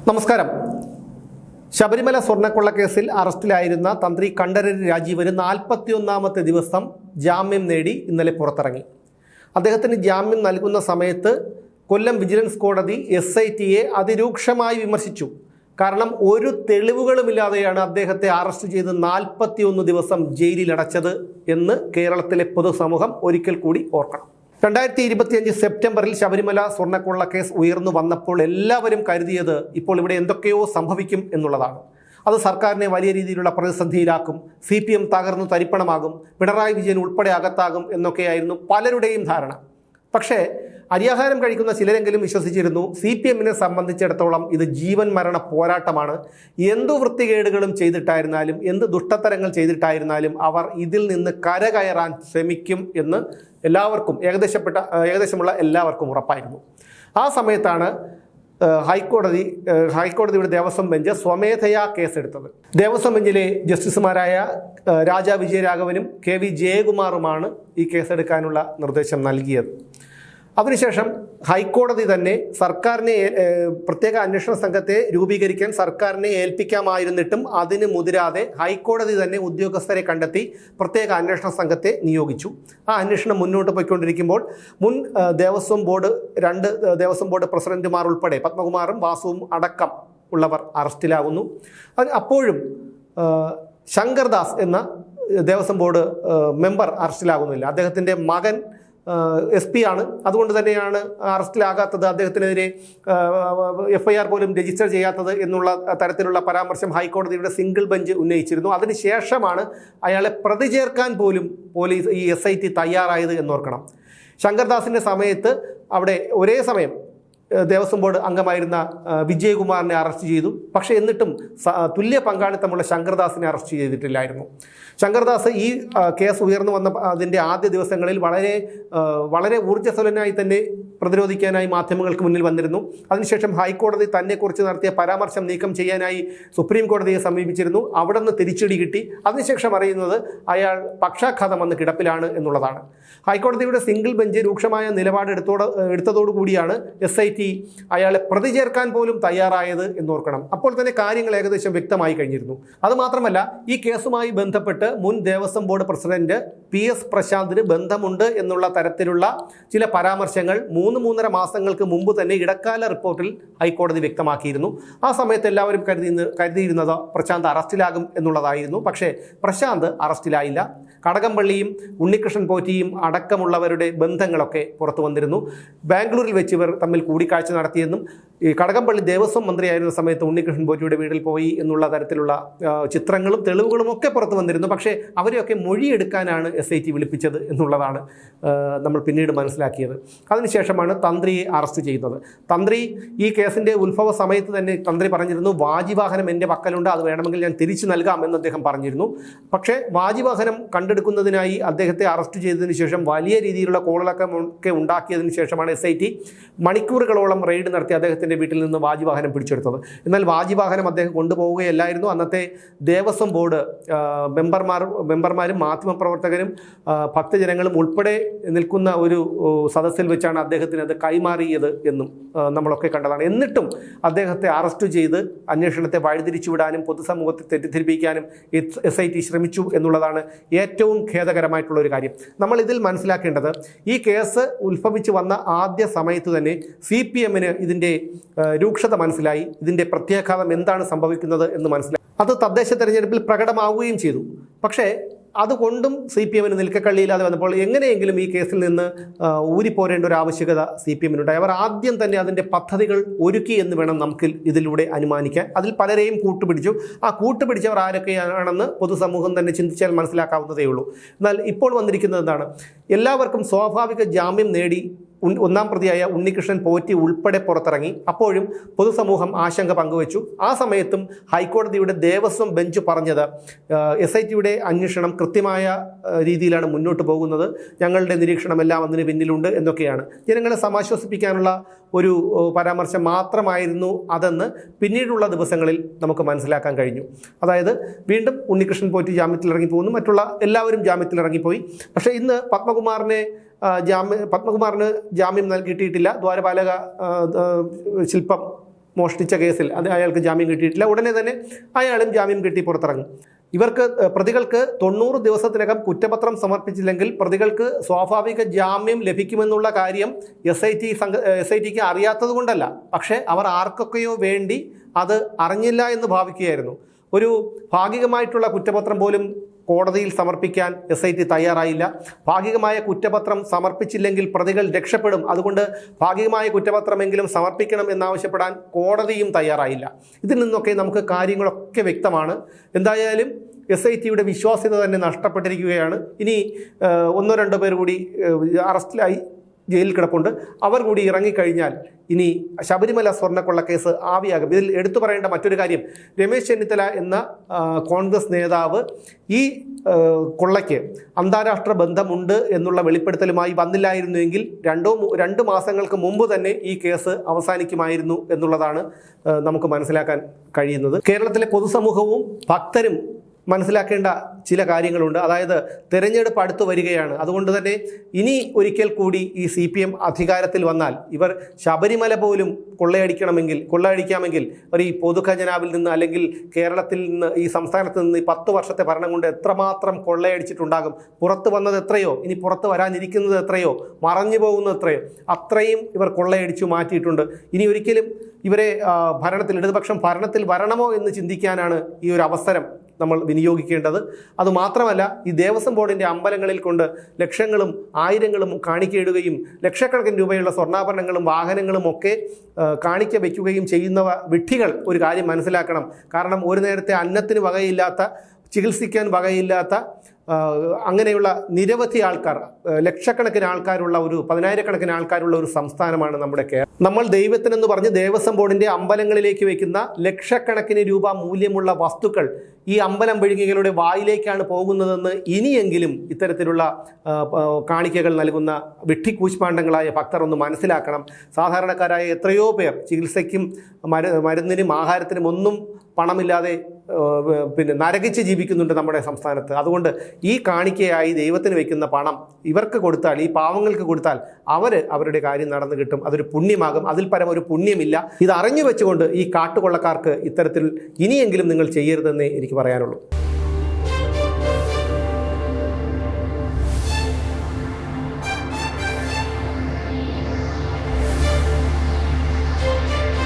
നമസ്കാരം. ശബരിമല സ്വർണ്ണക്കൊള്ളക്കേസിൽ അറസ്റ്റിലായിരുന്ന തന്ത്രി കണ്ഠരര് രാജീവന് 41ാമത്തെ ദിവസം ജാമ്യം നേടി ഇന്നലെ പുറത്തിറങ്ങി. അദ്ദേഹത്തിന് ജാമ്യം നൽകുന്ന സമയത്ത് കൊല്ലം വിജിലൻസ് കോടതി SITയെ അതിരൂക്ഷമായി വിമർശിച്ചു. കാരണം ഒരു തെളിവുകളുമില്ലാതെയാണ് അദ്ദേഹത്തെ അറസ്റ്റ് ചെയ്ത് 41 ദിവസം ജയിലിലടച്ചത് എന്ന് കേരളത്തിലെ പൊതുസമൂഹം ഒരിക്കൽ കൂടി ഓർക്കണം. 2025 സെപ്റ്റംബറിൽ ശബരിമല സ്വർണ്ണക്കൊള്ള കേസ് ഉയർന്നു വന്നപ്പോൾ എല്ലാവരും കരുതിയത് ഇപ്പോൾ ഇവിടെ എന്തൊക്കെയോ സംഭവിക്കും എന്നുള്ളതാണ്. അത് സർക്കാരിനെ വലിയ രീതിയിലുള്ള പ്രതിസന്ധിയിലാക്കും, CPM തകർന്നു തരിപ്പണമാകും, പിണറായി വിജയൻ ഉൾപ്പെടെ അകത്താകും എന്നൊക്കെയായിരുന്നു പലരുടെയും ധാരണ. പക്ഷേ അരിയാഹാരം കഴിക്കുന്ന ചിലരെങ്കിലും വിശ്വസിച്ചിരുന്നു CPMനെ സംബന്ധിച്ചിടത്തോളം ഇത് ജീവൻ മരണ പോരാട്ടമാണ്. എന്തു വൃത്തികേടുകളും ചെയ്തിട്ടായിരുന്നാലും എന്ത് ദുഷ്ടത്തരങ്ങൾ ചെയ്തിട്ടായിരുന്നാലും അവർ ഇതിൽ നിന്ന് കരകയറാൻ ശ്രമിക്കും എന്ന് ഏകദേശമുള്ള എല്ലാവർക്കും ഉറപ്പായിരുന്നു. ആ സമയത്താണ് ഹൈക്കോടതിയുടെ ദേവസ്വം ബെഞ്ച് സ്വമേധയാ കേസെടുത്തത്. ദേവസ്വം ബെഞ്ചിലെ ജസ്റ്റിസുമാരായ രാജാ വിജയരാഘവനും KV ജയകുമാറുമാണ് ഈ കേസെടുക്കാനുള്ള നിർദ്ദേശം നൽകിയത്. അതിനുശേഷം ഹൈക്കോടതി തന്നെ സർക്കാരിനെ പ്രത്യേക അന്വേഷണ സംഘത്തെ രൂപീകരിക്കാൻ സർക്കാരിനെ ഏൽപ്പിക്കാമായിരുന്നിട്ടും അതിന് മുതിരാതെ ഹൈക്കോടതി തന്നെ ഉദ്യോഗസ്ഥരെ കണ്ടെത്തി പ്രത്യേക അന്വേഷണ സംഘത്തെ നിയോഗിച്ചു. ആ അന്വേഷണം മുന്നോട്ട് പോയിക്കൊണ്ടിരിക്കുമ്പോൾ മുൻ ദേവസ്വം ബോർഡ് പ്രസിഡന്റുമാർ ഉൾപ്പെടെ പത്മകുമാറും വാസുവും അടക്കം ഉള്ളവർ അറസ്റ്റിലാകുന്നു. അപ്പോഴും ശങ്കർദാസ് എന്ന ദേവസ്വം ബോർഡ് മെമ്പർ അറസ്റ്റിലാകുന്നില്ല. അദ്ദേഹത്തിൻ്റെ മകൻ SP ആണ്. അതുകൊണ്ട് തന്നെയാണ് അറസ്റ്റിലാകാത്തത്, അദ്ദേഹത്തിനെതിരെ FIR പോലും രജിസ്റ്റർ ചെയ്യാത്തത് എന്നുള്ള തരത്തിലുള്ള പരാമർശം ഹൈക്കോടതിയുടെ സിംഗിൾ ബെഞ്ച് ഉന്നയിച്ചിരുന്നു. അതിനുശേഷമാണ് അയാളെ പ്രതി ചേർക്കാൻ പോലും ഈ SIT തയ്യാറായത് എന്നോർക്കണം. ശങ്കർദാസിൻ്റെ സമയത്ത് അവിടെ ഒരേ സമയം ദേവസ്വം ബോർഡ് അംഗമായിരുന്ന വിജയകുമാറിനെ അറസ്റ്റ് ചെയ്തു. പക്ഷേ എന്നിട്ടും തുല്യ പങ്കാളിത്തമുള്ള ശങ്കർദാസിനെ അറസ്റ്റ് ചെയ്തിട്ടില്ലായിരുന്നു. ശങ്കർദാസ് ഈ കേസ് ഉയർന്നു വന്ന അതിൻ്റെ ആദ്യ ദിവസങ്ങളിൽ വളരെ ഊർജ്ജസ്വലനായി തന്നെ പ്രതിരോധിക്കാനായി മാധ്യമങ്ങൾക്ക് മുന്നിൽ വന്നിരുന്നു. അതിനുശേഷം ഹൈക്കോടതി തന്നെക്കുറിച്ച് നടത്തിയ പരാമർശം നീക്കം ചെയ്യാനായി സുപ്രീം കോടതിയെ സമീപിച്ചിരുന്നു. അവിടെ നിന്ന് തിരിച്ചടി കിട്ടി. അതിനുശേഷം അറിയുന്നത് അയാൾ പക്ഷാഘാതം വന്ന് കിടപ്പിലാണ് എന്നുള്ളതാണ്. ഹൈക്കോടതിയുടെ സിംഗിൾ ബെഞ്ച് രൂക്ഷമായ നിലപാട് എടുത്തതോടുകൂടിയാണ് SIT അയാളെ പ്രതി ചേർക്കാൻ പോലും തയ്യാറായത് എന്നോർക്കണം. അപ്പോൾ തന്നെ കാര്യങ്ങൾ ഏകദേശം വ്യക്തമായി കഴിഞ്ഞിരുന്നു. അതുമാത്രമല്ല, ഈ കേസുമായി ബന്ധപ്പെട്ട് മുൻ ദേവസ്വം ബോർഡ് പ്രസിഡന്റ് PS പ്രശാന്തിന് ബന്ധമുണ്ട് എന്നുള്ള തരത്തിലുള്ള ചില പരാമർശങ്ങൾ 3-3.5 മാസങ്ങൾക്ക് മുമ്പ് തന്നെ ഇടക്കാല റിപ്പോർട്ടിൽ ഹൈക്കോടതി വ്യക്തമാക്കിയിരുന്നു. ആ സമയത്ത് എല്ലാവരും കരുതിയിരുന്നത് പ്രശാന്ത് അറസ്റ്റിലാകും എന്നുള്ളതായിരുന്നു. പക്ഷേ പ്രശാന്ത് അറസ്റ്റിലായില്ല. കടകംപള്ളിയും ഉണ്ണികൃഷ്ണൻ പോറ്റിയും അടക്കമുള്ളവരുടെ ബന്ധങ്ങളൊക്കെ പുറത്തു വന്നിരുന്നു. ബാംഗ്ലൂരിൽ വെച്ച് ഇവർ തമ്മിൽ കൂടിക്കാഴ്ച നടത്തിയെന്നും ഈ കടകംപള്ളി ദേവസ്വം മന്ത്രിയായിരുന്ന സമയത്ത് ഉണ്ണികൃഷ്ണൻ പോറ്റിയുടെ വീട്ടിൽ പോയി എന്നുള്ള തരത്തിലുള്ള ചിത്രങ്ങളും തെളിവുകളും ഒക്കെ പുറത്തു വന്നിരുന്നു. പക്ഷേ അവരെയൊക്കെ മൊഴിയെടുക്കാനാണ് SIT വിളിപ്പിച്ചത് എന്നുള്ളതാണ് നമ്മൾ പിന്നീട് മനസ്സിലാക്കിയത്. അതിനുശേഷമാണ് തന്ത്രിയെ അറസ്റ്റ് ചെയ്യുന്നത്. തന്ത്രി ഈ കേസിൻ്റെ ഉത്ഭവ സമയത്ത് തന്നെ തന്ത്രി പറഞ്ഞിരുന്നു, വാജിവാഹനം എൻ്റെ പക്കലുണ്ട്, അത് വേണമെങ്കിൽ ഞാൻ തിരിച്ചു നൽകാമെന്ന് അദ്ദേഹം പറഞ്ഞിരുന്നു. പക്ഷേ വാജിവാഹനം കണ്ടെടുക്കുന്നതിനായി അദ്ദേഹത്തെ അറസ്റ്റ് ചെയ്തതിന് ശേഷം വലിയ രീതിയിലുള്ള കോളിളക്കമൊക്കെ ഉണ്ടാക്കിയതിന് ശേഷമാണ് SIT മണിക്കൂറുകളോളം റെയ്ഡ് നടത്തി അദ്ദേഹത്തിൻ്റെ വീട്ടിൽ നിന്ന് വാജിവാഹനം പിടിച്ചെടുത്തത്. എന്നാൽ വാജിവാഹനം അദ്ദേഹം കൊണ്ടുപോവുകയല്ലായിരുന്നു. അന്നത്തെ ദേവസ്വം ബോർഡ് മെമ്പർമാരും മാധ്യമപ്രവർത്തകരും ഭക്തജനങ്ങളും ഉൾപ്പെടെ നിൽക്കുന്ന ഒരു സദസ്സിൽ വെച്ചാണ് അദ്ദേഹത്തിന് അത് കൈമാറിയത് എന്നും നമ്മളൊക്കെ കണ്ടതാണ്. എന്നിട്ടും അദ്ദേഹത്തെ അറസ്റ്റ് ചെയ്ത് അന്വേഷണത്തെ വഴിതിരിച്ചുവിടാനും പൊതുസമൂഹത്തെ തെറ്റിദ്ധരിപ്പിക്കാനും SIT ശ്രമിച്ചു എന്നുള്ളതാണ് ഏറ്റവും ഖേദകരമായിട്ടുള്ള ഒരു കാര്യം. നമ്മൾ ഇതിൽ മനസ്സിലാക്കേണ്ടത്, ഈ കേസ് ഉത്ഭവിച്ചു വന്ന ആദ്യ സമയത്ത് തന്നെ CPMന് ഇതിൻ്റെ രൂക്ഷത മനസ്സിലായി, ഇതിൻ്റെ പ്രത്യാഘാതം എന്താണ് സംഭവിക്കുന്നത് എന്ന് മനസ്സിലായി. അത് തദ്ദേശ തെരഞ്ഞെടുപ്പിൽ പ്രകടമാവുകയും ചെയ്തു. പക്ഷേ അതുകൊണ്ടും CPMന് നിൽക്കക്കള്ളിയില്ലാതെ വന്നപ്പോൾ എങ്ങനെയെങ്കിലും ഈ കേസിൽ നിന്ന് ഊരിപ്പോരേണ്ട ഒരു ആവശ്യകത CPMനുണ്ടായി. അവർ ആദ്യം തന്നെ അതിൻ്റെ പദ്ധതികൾ ഒരുക്കി എന്ന് വേണം നമുക്ക് ഇതിലൂടെ അനുമാനിക്കാൻ. അതിൽ പലരെയും കൂട്ടുപിടിച്ചു. ആ കൂട്ടുപിടിച്ചവർ ആരൊക്കെയാണെന്ന് പൊതുസമൂഹം തന്നെ ചിന്തിച്ചാൽ മനസ്സിലാക്കാവുന്നതേ ഉള്ളൂ. എന്നാൽ ഇപ്പോൾ വന്നിരിക്കുന്നത് എന്താണ്? എല്ലാവർക്കും സ്വാഭാവിക ജാമ്യം നേടി ഒന്നാം പ്രതിയായ ഉണ്ണികൃഷ്ണൻ പോറ്റി ഉൾപ്പെടെ പുറത്തിറങ്ങി. അപ്പോഴും പൊതുസമൂഹം ആശങ്ക പങ്കുവച്ചു. ആ സമയത്തും ഹൈക്കോടതിയുടെ ദേവസ്വം ബെഞ്ച് പറഞ്ഞത് SITയുടെ അന്വേഷണം കൃത്യമായ രീതിയിലാണ് മുന്നോട്ട് പോകുന്നത്, ഞങ്ങളുടെ നിരീക്ഷണമെല്ലാം അതിന് പിന്നിലുണ്ട് എന്നൊക്കെയാണ്. ജനങ്ങളെ സമാശ്വസിപ്പിക്കാനുള്ള ഒരു പരാമർശം മാത്രമായിരുന്നു അതെന്ന് പിന്നീടുള്ള ദിവസങ്ങളിൽ നമുക്ക് മനസ്സിലാക്കാൻ കഴിഞ്ഞു. അതായത് വീണ്ടും ഉണ്ണികൃഷ്ണൻ പോറ്റി ജാമ്യത്തിൽ ഇറങ്ങിപ്പോകുന്നു, മറ്റുള്ള എല്ലാവരും ജാമ്യത്തിൽ ഇറങ്ങിപ്പോയി. പക്ഷേ ഇന്ന് പത്മകുമാറിന് ജാമ്യം കിട്ടിയിട്ടില്ല. ദ്വാരപാലക ശില്പം മോഷ്ടിച്ച കേസിൽ അയാൾക്ക് ജാമ്യം കിട്ടിയിട്ടില്ല. ഉടനെ തന്നെ അയാളും ജാമ്യം കിട്ടി പുറത്തിറങ്ങും. പ്രതികൾക്ക് 90 ദിവസത്തിനകം കുറ്റപത്രം സമർപ്പിച്ചില്ലെങ്കിൽ പ്രതികൾക്ക് സ്വാഭാവിക ജാമ്യം ലഭിക്കുമെന്നുള്ള കാര്യം SITക്ക് അറിയാത്തത് കൊണ്ടല്ല, പക്ഷേ അവർ ആർക്കൊക്കെയോ വേണ്ടി അത് അറിഞ്ഞില്ല എന്ന് ഭാവിക്കുകയായിരുന്നു. ഒരു ഭാഗികമായിട്ടുള്ള കുറ്റപത്രം പോലും കോടതിയിൽ സമർപ്പിക്കാൻ SIT തയ്യാറായില്ല. ഭാഗികമായ കുറ്റപത്രം സമർപ്പിച്ചില്ലെങ്കിൽ പ്രതികൾ രക്ഷപ്പെടും, അതുകൊണ്ട് ഭാഗികമായ കുറ്റപത്രമെങ്കിലും സമർപ്പിക്കണം എന്നാവശ്യപ്പെടാൻ കോടതിയും തയ്യാറായില്ല. ഇതിൽ നിന്നൊക്കെ നമുക്ക് കാര്യങ്ങളൊക്കെ വ്യക്തമാണ്. എന്തായാലും SITയുടെ വിശ്വാസ്യത തന്നെ നഷ്ടപ്പെട്ടിരിക്കുകയാണ്. ഇനി 1-2 പേർ കൂടി അറസ്റ്റിലായി ജയിലിൽ കിടപ്പുണ്ട്. അവർ കൂടി ഇറങ്ങിക്കഴിഞ്ഞാൽ ഇനി ശബരിമല സ്വർണ്ണക്കൊള്ള കേസ് ആവിയാകും. ഇതിൽ എടുത്തു പറയേണ്ട മറ്റൊരു കാര്യം, രമേശ് ചെന്നിത്തല എന്ന കോൺഗ്രസ് നേതാവ് ഈ കൊള്ളയ്ക്ക് അന്താരാഷ്ട്ര ബന്ധമുണ്ട് എന്നുള്ള വെളിപ്പെടുത്തലുമായി വന്നില്ലായിരുന്നുവെങ്കിൽ 2 മാസങ്ങൾക്ക് മുമ്പ് തന്നെ ഈ കേസ് അവസാനിക്കുമായിരുന്നു എന്നുള്ളതാണ് നമുക്ക് മനസ്സിലാക്കാൻ കഴിയുന്നത്. കേരളത്തിലെ പൊതുസമൂഹവും ഭക്തരും മനസ്സിലാക്കേണ്ട ചില കാര്യങ്ങളുണ്ട്. അതായത് തെരഞ്ഞെടുപ്പ് അടുത്ത് വരികയാണ്. അതുകൊണ്ട് തന്നെ ഇനി ഒരിക്കൽ കൂടി ഈ CPM അധികാരത്തിൽ വന്നാൽ ഇവർ ശബരിമല പോലും കൊള്ളയടിക്കാമെങ്കിൽ അവർ ഈ പൊതുഖജനാവിൽ നിന്ന് അല്ലെങ്കിൽ കേരളത്തിൽ നിന്ന് ഈ സംസ്ഥാനത്ത് നിന്ന് 10 വർഷത്തെ ഭരണം കൊണ്ട് എത്രമാത്രം കൊള്ളയടിച്ചിട്ടുണ്ടാകും. പുറത്ത് വന്നത് എത്രയോ, ഇനി പുറത്ത് വരാനിരിക്കുന്നത് എത്രയോ, മറഞ്ഞു പോകുന്നത് എത്രയോ, അത്രയും ഇവർ കൊള്ളയടിച്ചു മാറ്റിയിട്ടുണ്ട്. ഇനി ഒരിക്കലും ഇവരെ ഇടതുപക്ഷം ഭരണത്തിൽ വരണമോ എന്ന് ചിന്തിക്കാനാണ് ഈ ഒരു അവസരം നമ്മൾ വിനിയോഗിക്കേണ്ടത്. അതുമാത്രമല്ല, ഈ ദേവസ്വം ബോർഡിൻ്റെ അമ്പലങ്ങളിൽ കൊണ്ട് ലക്ഷങ്ങളും ആയിരങ്ങളും കാണിക്കയിടുകയും ലക്ഷക്കണക്കിന് രൂപയുള്ള സ്വർണ്ണാഭരണങ്ങളും വാഹനങ്ങളും ഒക്കെ കാണിക്ക വയ്ക്കുകയും ചെയ്യുന്ന വിഡ്ഢികൾ ഒരു കാര്യം മനസ്സിലാക്കണം. കാരണം ഒരു നേരത്തെ അന്നത്തിന് വകയില്ലാത്ത, ചികിത്സിക്കാൻ വകയില്ലാത്ത അങ്ങനെയുള്ള നിരവധി ആൾക്കാർ, ലക്ഷക്കണക്കിന് ആൾക്കാരുള്ള ഒരു 10,000-കണക്കിന് ആൾക്കാരുള്ള ഒരു സംസ്ഥാനമാണ് നമ്മുടെ കേരളം. നമ്മൾ ദൈവത്തിനെന്ന് പറഞ്ഞ് ദേവസ്വം ബോർഡിൻ്റെ അമ്പലങ്ങളിലേക്ക് വയ്ക്കുന്ന ലക്ഷക്കണക്കിന് രൂപ മൂല്യമുള്ള വസ്തുക്കൾ ഈ അമ്പലം വിഴുങ്ങികളുടെ വായിലേക്കാണ് പോകുന്നതെന്ന് ഇനിയെങ്കിലും ഇത്തരത്തിലുള്ള കാണിക്കകൾ നൽകുന്ന വിഡ്ഢിക്കൂശ്മാണ്ഡങ്ങളായ ഭക്തർ ഒന്ന് മനസ്സിലാക്കണം. സാധാരണക്കാരായ എത്രയോ പേർ ചികിത്സയ്ക്കും മരുന്നിനും ആഹാരത്തിനും ഒന്നും പണമില്ലാതെ നരകിച്ച് ജീവിക്കുന്നുണ്ട് നമ്മുടെ സംസ്ഥാനത്ത്. അതുകൊണ്ട് ഈ കാണിക്കയായി ദൈവത്തിന് വയ്ക്കുന്ന പണം ഇവർക്ക് കൊടുത്താൽ, ഈ പാവങ്ങൾക്ക് കൊടുത്താൽ അവരുടെ കാര്യം നടന്നു കിട്ടും. അതൊരു പുണ്യമാകും. അതിൽ പരം ഒരു പുണ്യമില്ല. ഇത് അറിഞ്ഞു വെച്ചുകൊണ്ട് ഈ കാട്ടുകൊള്ളക്കാർക്ക് ഇത്തരത്തിൽ ഇനിയെങ്കിലും നിങ്ങൾ ചെയ്യരുതെന്നേ എനിക്ക് പറയാനുള്ളൂ.